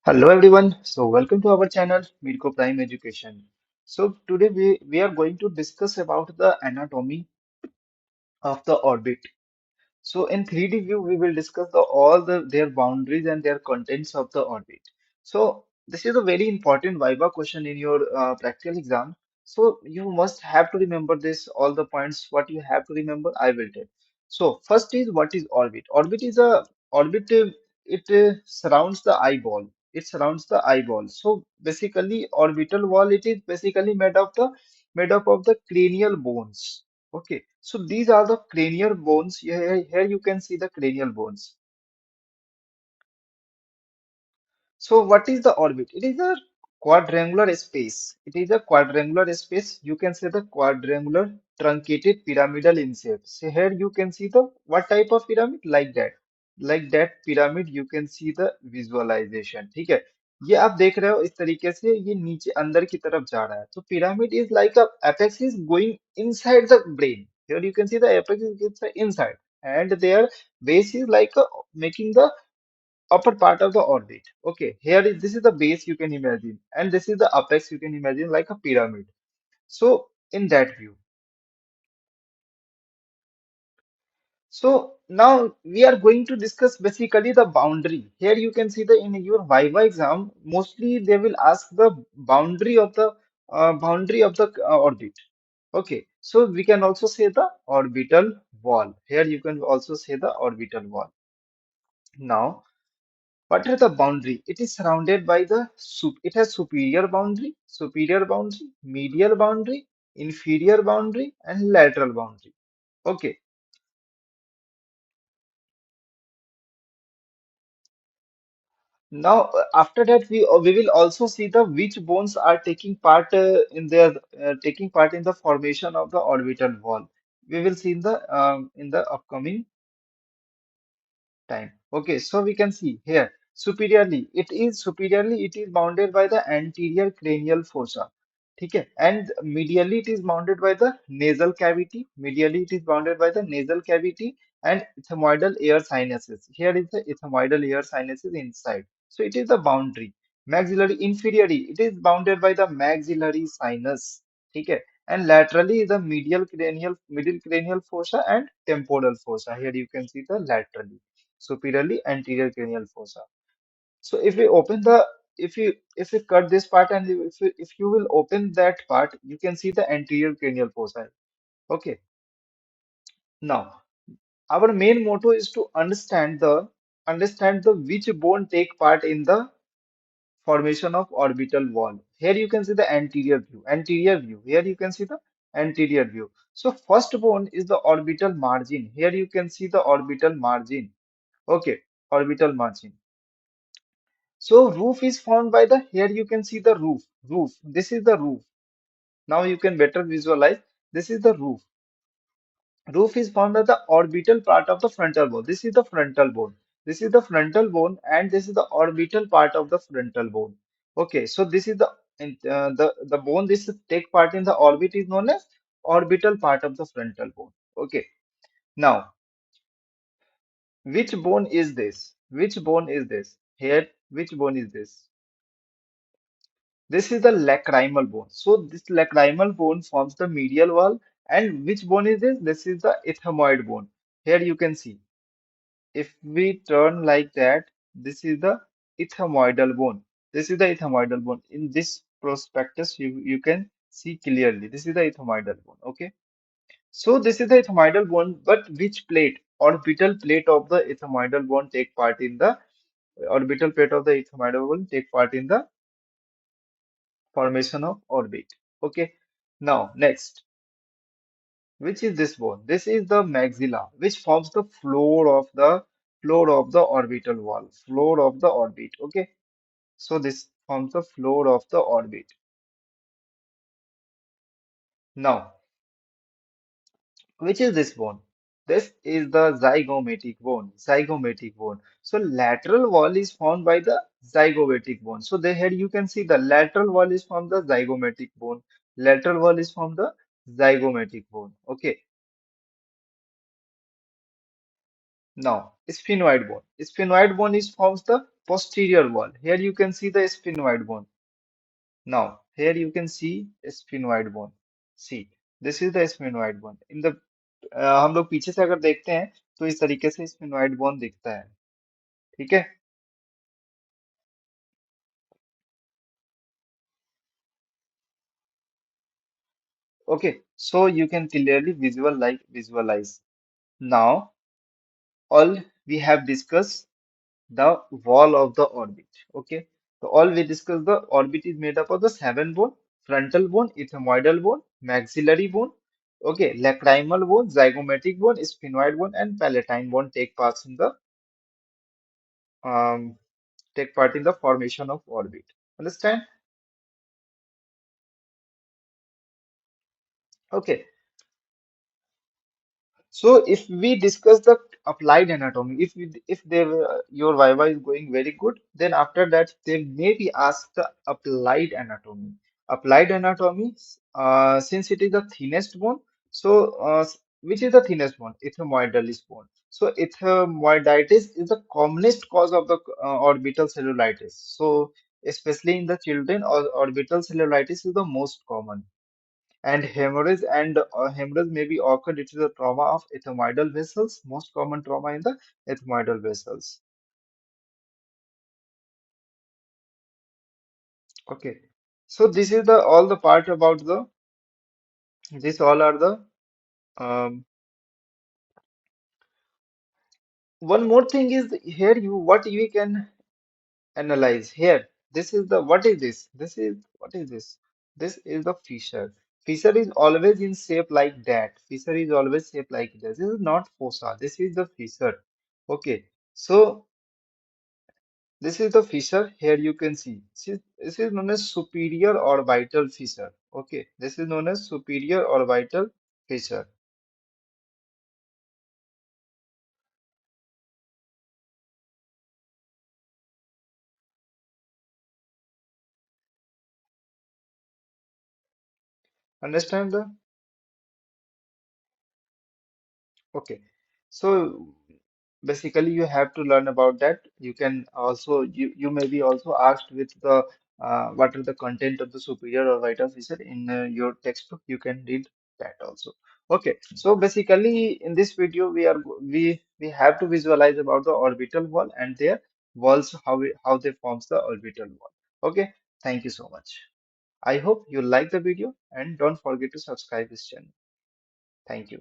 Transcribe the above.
Hello everyone. So welcome to our channel Midco Prime Education. So today we are going to discuss about the anatomy of the orbit. So in 3D view, we will discuss all their boundaries and their contents of the orbit. So this is a very important viva question in your practical exam. So you must have to remember this, all the points, what you have to remember, I will tell. So first is what is orbit? Orbit, it surrounds the eyeball. It surrounds the eyeball. So basically orbital wall, it is basically made up of the cranial bones. Okay, so these are the cranial bones. Here you can see the cranial bones. So what is the orbit? It is a quadrangular space. It is a quadrangular space. You can see the quadrangular truncated pyramidal in shape. So here you can see the what type of pyramid? Like that pyramid you can see the visualization. ठीक है? ये आप देख रहे हो इस तरीके से ये नीचे अंदर की तरफ जा रहा है. तो pyramid is like a apex is going inside the brain. Here you can see the apex is inside, and their base is like making the upper part of the orbit. Okay, this is the base you can imagine, and this is the apex you can imagine like a pyramid. So in that view. So now we are going to discuss basically the boundary. Here you can see the in your Viva exam, mostly they will ask the boundary of the orbit. Okay, so we can also say the orbital wall. Here you can also say the orbital wall. Now what are the boundary? It is surrounded by it has superior boundary, medial boundary, inferior boundary, and lateral boundary. Okay. Now after that we will also see the which bones are taking part taking part in the formation of the orbital wall. We will see in the upcoming time. Okay, so we can see here superiorly it is bounded by the anterior cranial fossa. Okay, and medially it is bounded by the nasal cavity. Medially it is bounded by the nasal cavity and ethmoidal air sinuses. Here is the ethmoidal air sinuses inside. So it is the boundary. Maxillary inferiorly it is bounded by the maxillary sinus. Okay, and laterally the middle cranial fossa and temporal fossa. Here you can see the laterally superiorly anterior cranial fossa. So if we open the if you cut this part and if you will open that part, you can see the anterior cranial fossa. Okay. Now our main motto is to understand the which bone take part in the formation of orbital wall. Here you can see the anterior view. Anterior view. Here you can see the anterior view. So first bone is the orbital margin. Here you can see the orbital margin. Okay, orbital margin. So roof is formed by here you can see the roof. This is the roof. Now you can better visualize. This is the roof. Roof is formed by the orbital part of the frontal bone. This is the frontal bone. This is the frontal bone and this is the orbital part of the frontal bone. Okay, so this is the bone this take part in the orbit is known as orbital part of the frontal bone. Okay. Now, which bone is this? Which bone is this? Here, which bone is this? This is the lacrimal bone. So this lacrimal bone forms the medial wall. And which bone is this? This is the ethmoid bone. Here you can see. If we turn like that, this is the ethmoidal bone. This is the ethmoidal bone. In this prospectus, you can see clearly. This is the ethmoidal bone. Okay. So this is the ethmoidal bone, but which plate? Orbital plate of the ethmoidal bone take part in the orbital plate of the ethmoidal bone take part in the formation of orbit. Okay. Now, next, which is this bone? This is the maxilla, which forms the floor of the orbital wall, floor of the orbit. Okay. So this forms the floor of the orbit. Now, which is this bone? This is the zygomatic bone. Zygomatic bone. So lateral wall is formed by the zygomatic bone. So there here you can see the lateral wall is from the zygomatic bone. Lateral wall is from the zygomatic bone. Okay. Now, sphenoid bone. Sphenoid bone is forms the posterior wall. Here you can see the sphenoid bone. Now, here you can see sphenoid bone. See, this is the sphenoid bone. In the हम लोग पीछे से अगर देखते हैं तो इस तरीके से sphenoid bone दिखता है. ठीक है. Okay, so you can clearly visualize. Now, all we have discussed the wall of the orbit. Okay, so all we discussed, the orbit is made up of the seven bone: frontal bone, ethmoidal bone, maxillary bone. Okay, lacrimal bone, zygomatic bone, sphenoid bone, and palatine bone um take part in the formation of orbit. Understand? Okay. So if we discuss the applied anatomy, if your viva is going very good, then after that they may be asked the applied anatomy. Applied anatomy, since it is the thinnest bone, so which is the thinnest bone? Ethmoidalis bone. So ethmoiditis is the commonest cause of the orbital cellulitis. So especially in the children, or orbital cellulitis is the most common. And hemorrhage may be occur due to the trauma of ethmoidal vessels, most common trauma in the ethmoidal vessels. Okay, so this is the all the part about the this all are the one more thing is here you what we can analyze here. This is the what is this? This is what is this? This is the fissure. Fissure is always in shape like that. Fissure is always shaped like this. This is not fossa. This is the fissure. Okay, so this is the fissure. Here you can see. This is known as superior orbital fissure. Okay, this is known as superior orbital fissure. Understand the? Okay. So basically you have to learn about that. You can also you may be also asked with the what are the content of the superior orbital fissure in your textbook. You can read that also. Okay. So basically in this video we have to visualize about the orbital wall and their walls, how they forms the orbital wall. Okay. Thank you so much. I hope you like the video and don't forget to subscribe this channel. Thank you.